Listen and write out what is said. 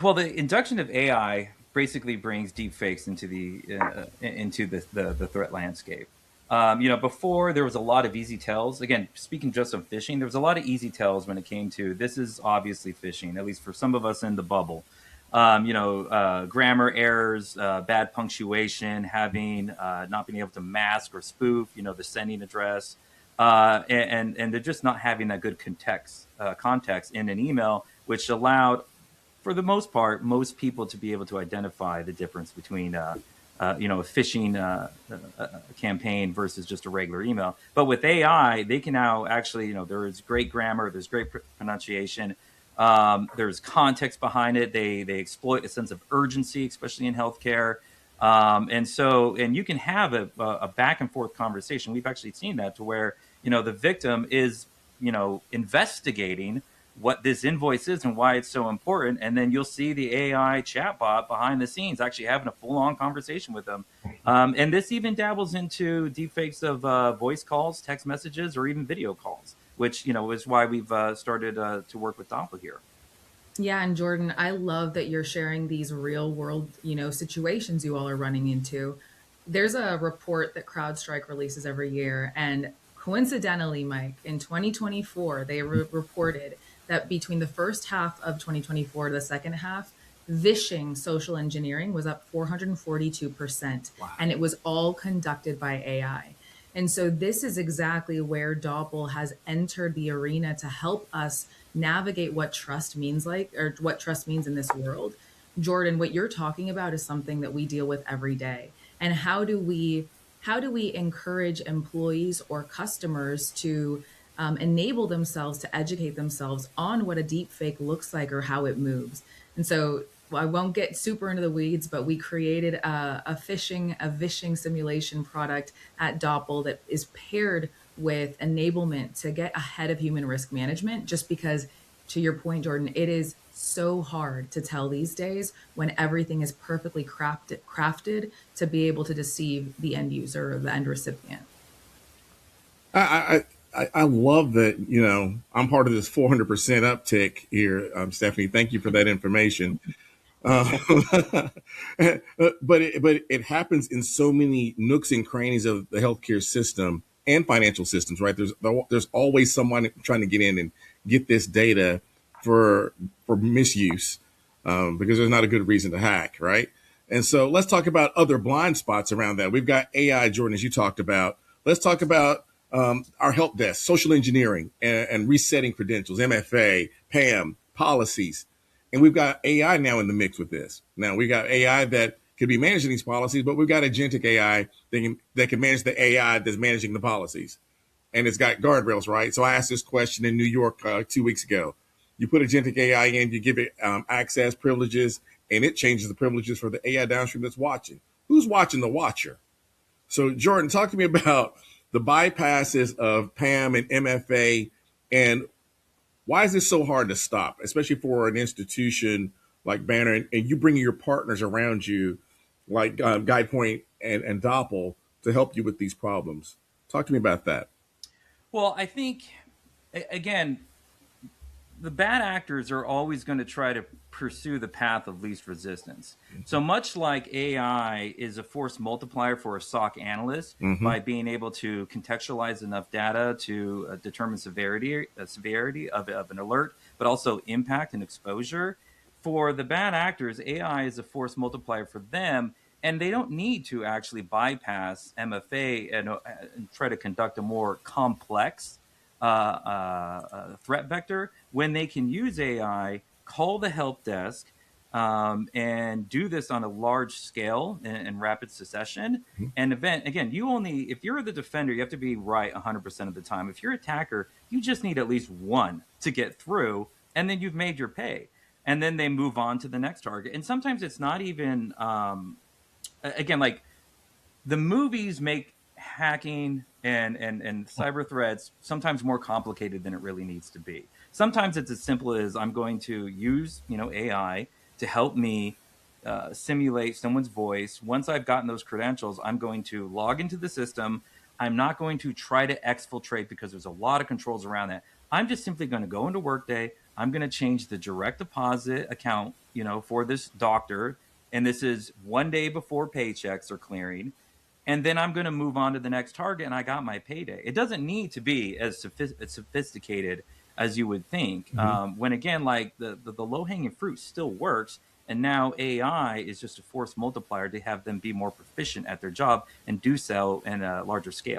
Well, the induction of AI basically brings deepfakes into the threat landscape. Before there was a lot of easy tells. Again, speaking just of phishing, there was a lot of easy tells when it came to this is obviously phishing, at least for some of us in the bubble. Grammar errors, bad punctuation, having not being able to mask or spoof, the sending address, and they're just not having that good context in an email, which allowed, for the most part, most people to be able to identify the difference between a phishing campaign versus just a regular email. But with AI, they can now actually, there is great grammar, there's great pronunciation, there's context behind it. They exploit a sense of urgency, especially in healthcare. And you can have a back and forth conversation. We've actually seen that to where, the victim is, investigating what this invoice is and why it's so important. And then you'll see the AI chatbot behind the scenes actually having a full on conversation with them. And this even dabbles into deepfakes of voice calls, text messages, or even video calls, which, is why we've started to work with Doppel here. Yeah, and Jordan, I love that you're sharing these real world, situations you all are running into. There's a report that CrowdStrike releases every year, and coincidentally, Mike, in 2024, they reported that between the first half of 2024 to the second half, vishing social engineering was up 442%, Wow. and it was all conducted by AI. And so this is exactly where Doppel has entered the arena to help us navigate what trust means like, or what trust means in this world. Jordan, what you're talking about is something that we deal with every day. And how do we encourage employees or customers to enable themselves to educate themselves on what a deep fake looks like or how it moves? And so, well, I won't get super into the weeds, but we created a vishing simulation product at Doppel that is paired with enablement to get ahead of human risk management, just because, to your point, Jordan, it is so hard to tell these days when everything is perfectly crafted to be able to deceive the end user or the end recipient. I love that. I'm part of this 400% uptick here, Stephanie. Thank you for that information. Uh, but it happens in so many nooks and crannies of the healthcare system and financial systems, right? There's always someone trying to get in and get this data for misuse, because there's not a good reason to hack, right? And so let's talk about other blind spots around that. We've got AI, Jordan, as you talked about. Let's talk about our help desk, social engineering, and resetting credentials, MFA, PAM, policies. And we've got AI now in the mix with this. Now we got AI that could be managing these policies, but we've got agentic AI that can manage the AI that's managing the policies. And it's got guardrails, right? So I asked this question in New York 2 weeks ago. You put agentic AI in, you give it access privileges, and it changes the privileges for the AI downstream that's watching. Who's watching the watcher? So, Jordan, talk to me about the bypasses of PAM and MFA, and why is this so hard to stop, especially for an institution like Banner, and you bringing your partners around you, like GuidePoint and Doppel, to help you with these problems? Talk to me about that. Well, I think, again, the bad actors are always going to try to pursue the path of least resistance. So much like AI is a force multiplier for a SOC analyst Mm-hmm. by being able to contextualize enough data to determine severity of an alert, but also impact and exposure. For the bad actors, AI is a force multiplier for them, and they don't need to actually bypass MFA and try to conduct a more complex threat vector when they can use AI, call the help desk, and do this on a large scale in rapid succession. And event again, if you're the defender, you have to be right 100% of the time. If you're attacker, you just need at least one to get through, and then you've made your pay. And then they move on to the next target. And sometimes it's not even again, like, the movies make hacking and cyber threats sometimes more complicated than it really needs to be. Sometimes it's as simple as I'm going to use AI to help me simulate someone's voice. Once I've gotten those credentials, I'm going to log into the system. I'm not going to try to exfiltrate because there's a lot of controls around that. I'm just simply going to go into Workday. I'm going to change the direct deposit account, for this doctor. And this is one day before paychecks are clearing. And then I'm going to move on to the next target and I got my payday. It doesn't need to be as sophisticated as you would think. When again, like the low hanging fruit still works. And now AI is just a force multiplier to have them be more proficient at their job and do so in a larger scale.